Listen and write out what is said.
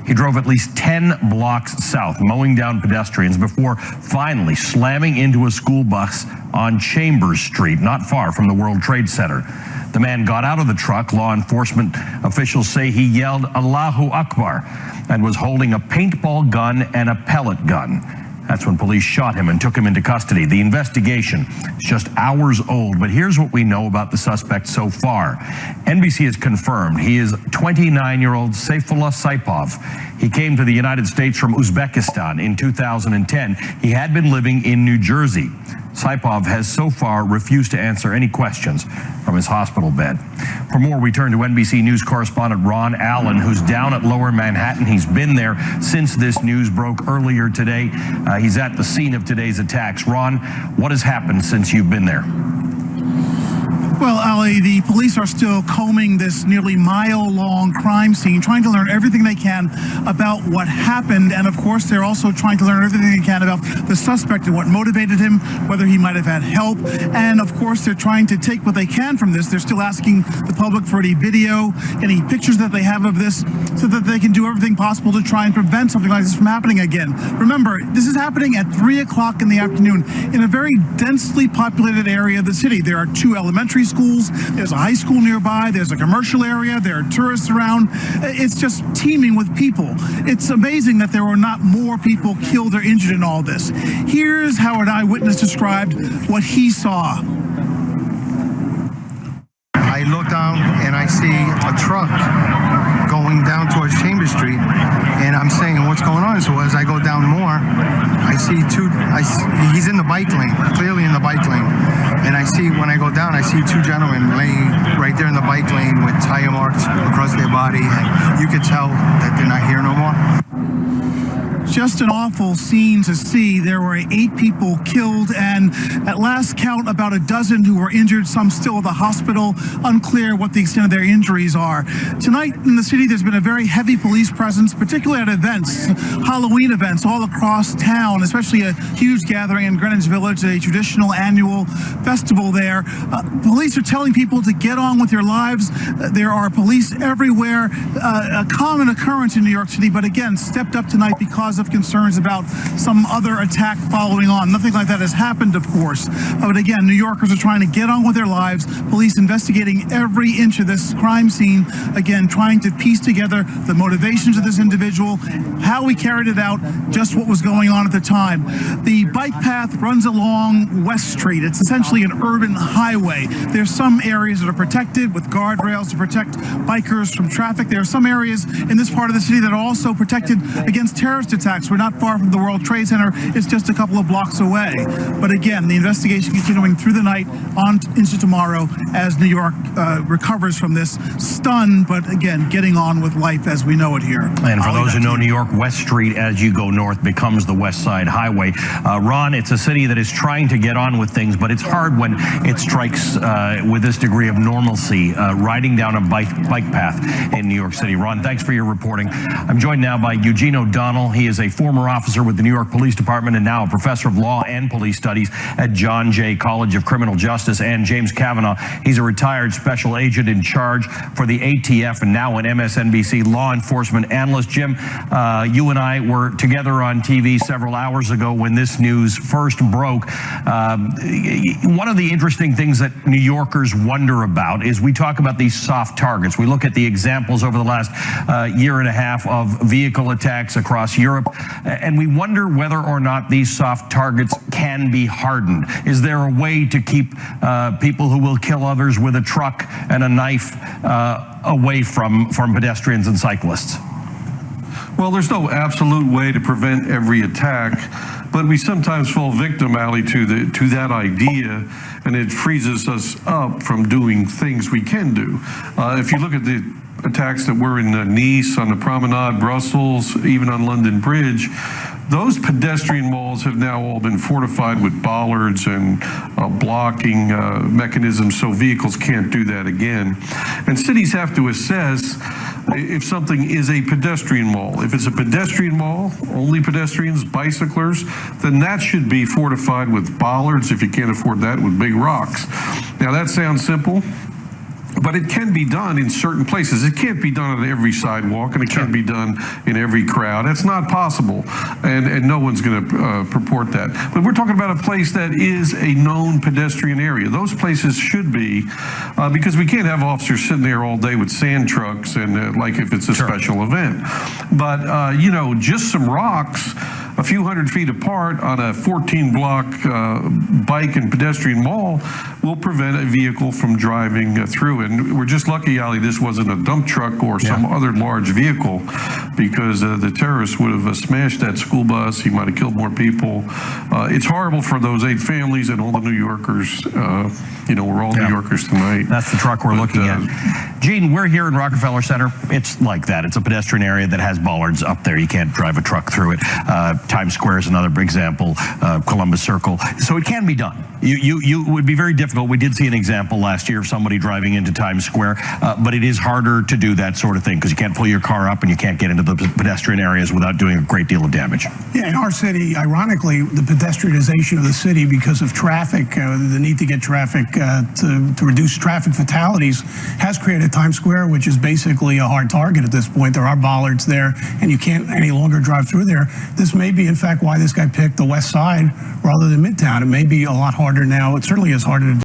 He drove at least 10 blocks south, mowing down pedestrians before finally slamming into a school bus on Chambers Street, not far from the World Trade Center. The man got out of the truck. Law enforcement officials say he yelled Allahu Akbar and was holding a paintball gun and a pellet gun. That's when police shot him and took him into custody. The investigation is just hours old, but here's what we know about the suspect so far. NBC has confirmed he is 29-year-old Saifullah Saipov. He came to the United States from Uzbekistan in 2010. He had been living in New Jersey. Saipov has so far refused to answer any questions from his hospital bed. For more, we turn to NBC News correspondent Ron Allen, who's down at Lower Manhattan. He's been there since this news broke earlier today. He's at the scene of today's attacks. Ron, what has happened since you've been there? Well, Ali, the police are still combing this nearly mile-long crime scene, trying to learn everything they can about what happened. And of course, they're also trying to learn everything they can about the suspect and what motivated him, whether he might have had help. And of course, they're trying to take what they can from this. They're still asking the public for any video, any pictures that they have of this, so that they can do everything possible to try and prevent something like this from happening again. Remember, this is happening at 3 o'clock in the afternoon in a very densely populated area of the city. There are 2 elementary schools, there's a high school nearby, there's a commercial area, there are tourists around. It's just teeming with people. It's amazing that there were not more people killed or injured in all this. Here's how an eyewitness described what he saw. I look down and I see a truck going down towards Chambers Street, and I'm saying, what's going on? So as I go down more, I see he's in the bike lane, clearly in the bike lane. And I see, when I go down, I see 2 gentlemen laying right there in the bike lane with tire marks across their body, and you could tell that they're not here no more. Just an awful scene to see. There were 8 people killed, and at last count, about a dozen who were injured, some still at the hospital. Unclear what the extent of their injuries are. Tonight in the city, there's been a very heavy police presence, particularly at events, Halloween events all across town, especially a huge gathering in Greenwich Village, a traditional annual festival there. Police are telling people to get on with their lives. There are police everywhere. A common occurrence in New York City, but again, stepped up tonight because of concerns about some other attack following on. Nothing like that has happened, of course. But again, New Yorkers are trying to get on with their lives. Police investigating every inch of this crime scene. Again, trying to piece together the motivations of this individual, how he carried it out, just what was going on at the time. The bike path runs along West Street. It's essentially an urban highway. There's some areas that are protected with guardrails to protect bikers from traffic. There are some areas in this part of the city that are also protected against terrorist attacks. We're not far from the World Trade Center. It's just a couple of blocks away. But again, the investigation continuing through the night on into tomorrow as New York recovers from this stun, but again, getting on with life as we know it here. And for those who know New York, West Street, as you go north, becomes the West Side Highway. Ron, it's a city that is trying to get on with things, but it's hard when it strikes with this degree of normalcy, riding down a bike path in New York City. Ron, thanks for your reporting. I'm joined now by Eugene O'Donnell. He is a former officer with the New York Police Department and now a professor of law and police studies at John Jay College of Criminal Justice. And James Kavanaugh, he's a retired special agent in charge for the ATF and now an MSNBC law enforcement analyst. Jim, you and I were together on TV several hours ago when this news first broke. One of the interesting things that New Yorkers wonder about is we talk about these soft targets. We look at the examples over the last year and a half of vehicle attacks across Europe, and we wonder whether or not these soft targets can be hardened. Is there a way to keep people who will kill others with a truck and a knife away from pedestrians and cyclists? Well, there's no absolute way to prevent every attack, but we sometimes fall victim, Ali, to that idea, and it freezes us up from doing things we can do. If you look at the attacks that were in Nice, on the Promenade, Brussels, even on London Bridge, those pedestrian walls have now all been fortified with bollards and blocking mechanisms so vehicles can't do that again. And cities have to assess if something is a pedestrian wall. If it's a pedestrian wall, only pedestrians, bicyclers, then that should be fortified with bollards, if you can't afford that, with big rocks. Now that sounds simple. But it can be done in certain places. It can't be done on every sidewalk, and it can't be done in every crowd. It's not possible, and no one's going to purport that. But we're talking about a place that is a known pedestrian area. Those places should be, because we can't have officers sitting there all day with sand trucks and like if it's a special event. But, you know, just some rocks a few hundred feet apart on a 14-block bike and pedestrian mall will prevent a vehicle from driving through. And we're just lucky, Ali, this wasn't a dump truck or some other large vehicle, because the terrorists would have smashed that school bus. He might have killed more people. It's horrible for those 8 families and all the New Yorkers. You know, we're all New Yorkers tonight. That's the truck we're looking at. Gene, we're here in Rockefeller Center. It's like that. It's a pedestrian area that has bollards up there. You can't drive a truck through it. Times Square is another example, Columbus Circle. So it can be done. You would be very difficult. We did see an example last year of somebody driving into Times Square, but it is harder to do that sort of thing because you can't pull your car up and you can't get into the pedestrian areas without doing a great deal of damage. Yeah, in our city, ironically, the pedestrianization of the city because of traffic, the need to get traffic to reduce traffic fatalities has created Times Square, which is basically a hard target at this point. There are bollards there, and you can't any longer drive through there. This may be, in fact, why this guy picked the West Side rather than Midtown. It may be a lot harder now. It certainly is harder to do.